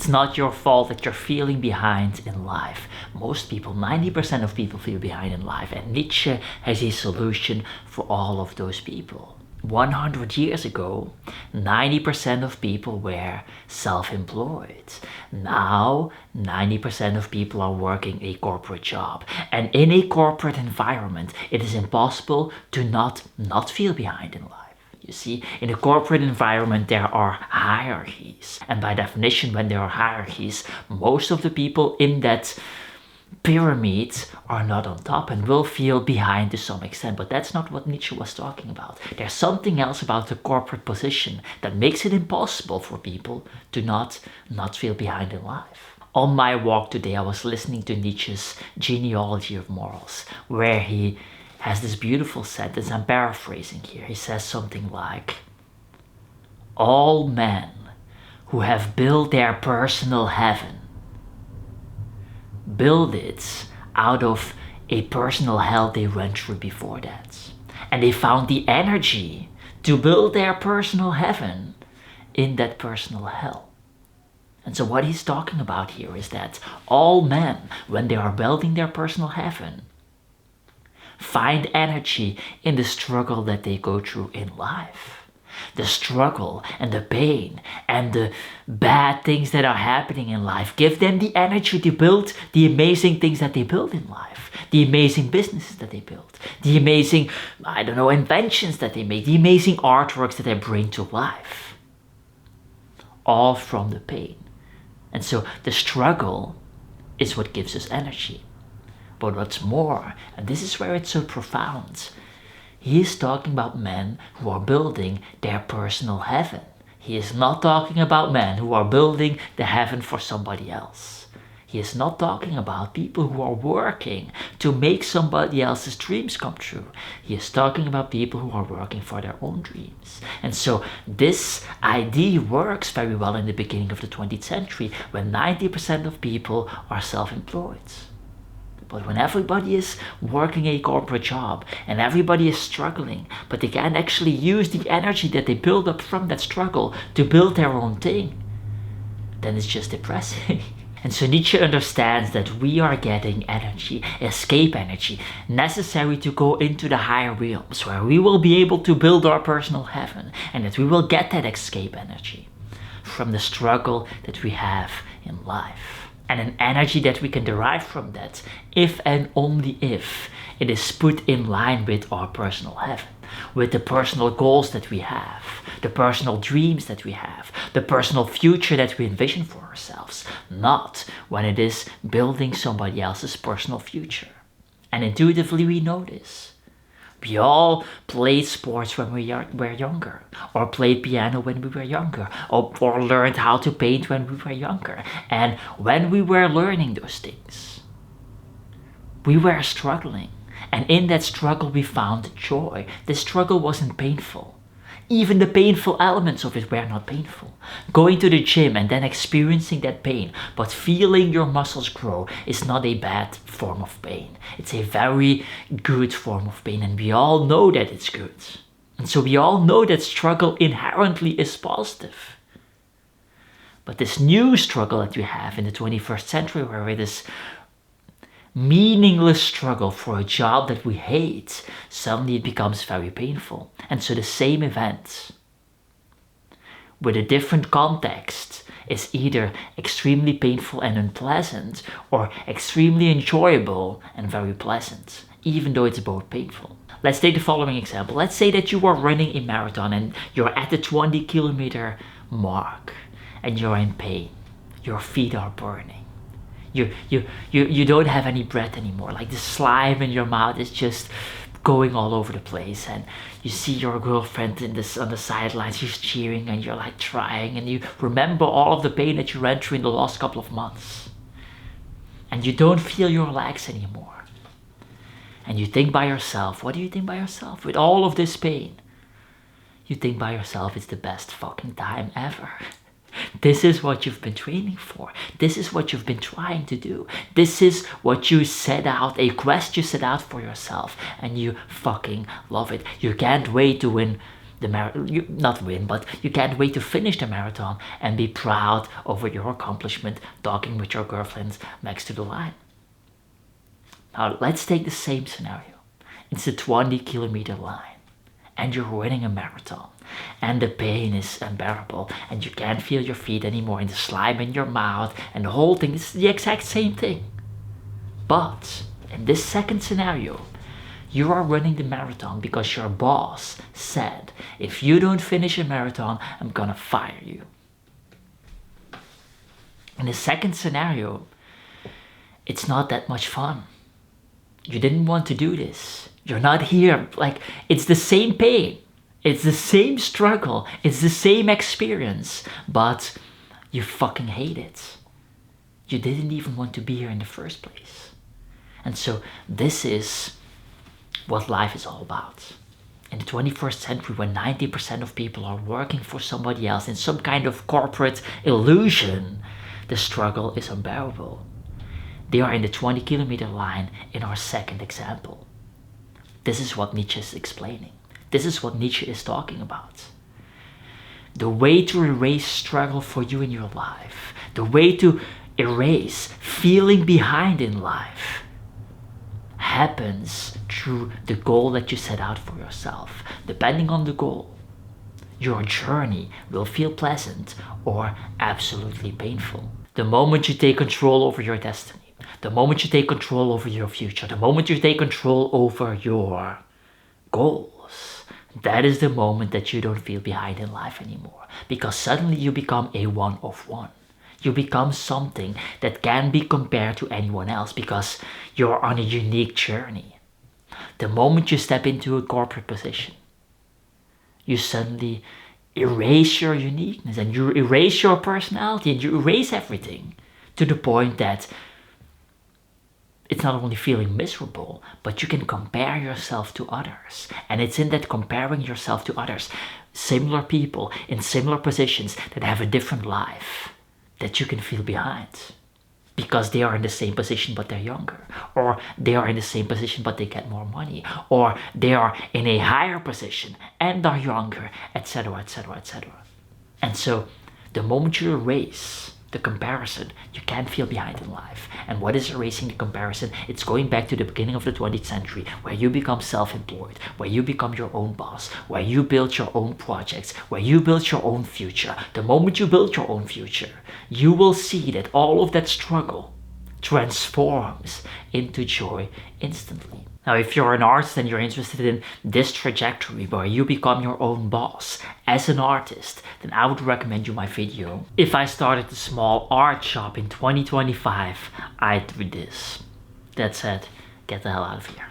It's not your fault that you're feeling behind in life. Most people, 90% of people feel behind in life, and Nietzsche has a solution for all of those people. 100 years ago, 90% of people were self-employed. Now, 90% of people are working a corporate job. And in a corporate environment, it is impossible to not feel behind in life. You see, in a corporate environment, there are hierarchies. And by definition, when there are hierarchies, most of the people in that pyramids are not on top and will feel behind to some extent. But that's not what Nietzsche was talking about. There's something else about the corporate position that makes it impossible for people to not feel behind in life. On my walk today, I was listening to Nietzsche's Genealogy of Morals, where he has this beautiful sentence. I'm paraphrasing here. He says something like, all men who have built their personal heaven build it out of a personal hell they went through before that. And they found the energy to build their personal heaven in that personal hell. And so what he's talking about here is that all men, when they are building their personal heaven, find energy in the struggle that they go through in life. The struggle and the pain and the bad things that are happening in life give them the energy to build the amazing things that they build in life, the amazing businesses that they build, the amazing, inventions that they make, the amazing artworks that they bring to life. All from the pain. And so the struggle is what gives us energy. But what's more, and this is where it's so profound, he is talking about men who are building their personal heaven. He is not talking about men who are building the heaven for somebody else. He is not talking about people who are working to make somebody else's dreams come true. He is talking about people who are working for their own dreams. And so this idea works very well in the beginning of the 20th century, when 90% of people are self-employed. But when everybody is working a corporate job and everybody is struggling, but they can actually use the energy that they build up from that struggle to build their own thing, then it's just depressing. And so Nietzsche understands that we are getting energy, escape energy, necessary to go into the higher realms, where we will be able to build our personal heaven, and that we will get that escape energy from the struggle that we have in life. And an energy that we can derive from that, if and only if it is put in line with our personal heaven, with the personal goals that we have, the personal dreams that we have, the personal future that we envision for ourselves, not when it is building somebody else's personal future. And intuitively we know this. We all played sports when we were younger, or played piano when we were younger, or learned how to paint when we were younger. And when we were learning those things, we were struggling. And in that struggle we found joy. The struggle wasn't painful. Even the painful elements of it were not painful. Going to the gym and then experiencing that pain, but feeling your muscles grow, is not a bad form of pain. It's a very good form of pain, and we all know that it's good. And so we all know that struggle inherently is positive. But this new struggle that we have in the 21st century, where it is meaningless struggle for a job that we hate, suddenly it becomes very painful. And so the same event with a different context is either extremely painful and unpleasant, or extremely enjoyable and very pleasant, even though it's both painful. Let's take the following example. Let's say that you are running a marathon and you're at the 20-kilometer mark and you're in pain. Your feet are burning. You don't have any breath anymore. Like the slime in your mouth is just going all over the place, and you see your girlfriend on the sidelines. She's cheering, and you're like trying, and you remember all of the pain that you went through in the last couple of months, and you don't feel your legs anymore. And you think by yourself, what do you think by yourself? With all of this pain, you think by yourself, it's the best fucking time ever. This is what you've been training for. This is what you've been trying to do. This is what you set out, a quest you set out for yourself, and you fucking love it. You can't wait to win you not win, but you can't wait to finish the marathon and be proud over your accomplishment, talking with your girlfriend next to the line. Now let's take the same scenario. It's a 20-kilometer line and you're running a marathon and the pain is unbearable and you can't feel your feet anymore and the slime in your mouth and the whole thing is the exact same thing. But in this second scenario, you are running the marathon because your boss said, if you don't finish a marathon, I'm gonna fire you. In the second scenario, it's not that much fun. You didn't want to do this. You're not here. Like, it's the same pain. It's the same struggle. It's the same experience. But you fucking hate it. You didn't even want to be here in the first place. And so this is what life is all about. In the 21st century, when 90% of people are working for somebody else in some kind of corporate illusion, the struggle is unbearable. They are in the 20-kilometer line in our second example. This is what Nietzsche is explaining. This is what Nietzsche is talking about. The way to erase struggle for you in your life, the way to erase feeling behind in life, happens through the goal that you set out for yourself. Depending on the goal, your journey will feel pleasant or absolutely painful. The moment you take control over your destiny, the moment you take control over your future, the moment you take control over your goals, that is the moment that you don't feel behind in life anymore. Because suddenly you become a one of one. You become something that can be compared to anyone else because you're on a unique journey. The moment you step into a corporate position, you suddenly erase your uniqueness and you erase your personality and you erase everything to the point that it's not only feeling miserable, but you can compare yourself to others. And it's in that comparing yourself to others, similar people in similar positions that have a different life, that you can feel behind because they are in the same position but they're younger, or they are in the same position but they get more money, or they are in a higher position and are younger, etc., etc., etc. And so the moment you erase the comparison, you can't feel behind in life. And what is erasing the comparison? It's going back to the beginning of the 20th century, where you become self-employed, where you become your own boss, where you build your own projects, where you build your own future. The moment you build your own future, you will see that all of that struggle transforms into joy instantly. Now, if you're an artist and you're interested in this trajectory where you become your own boss as an artist, then I would recommend you my video. If I started a small art shop in 2025, I'd do this. That said, get the hell out of here.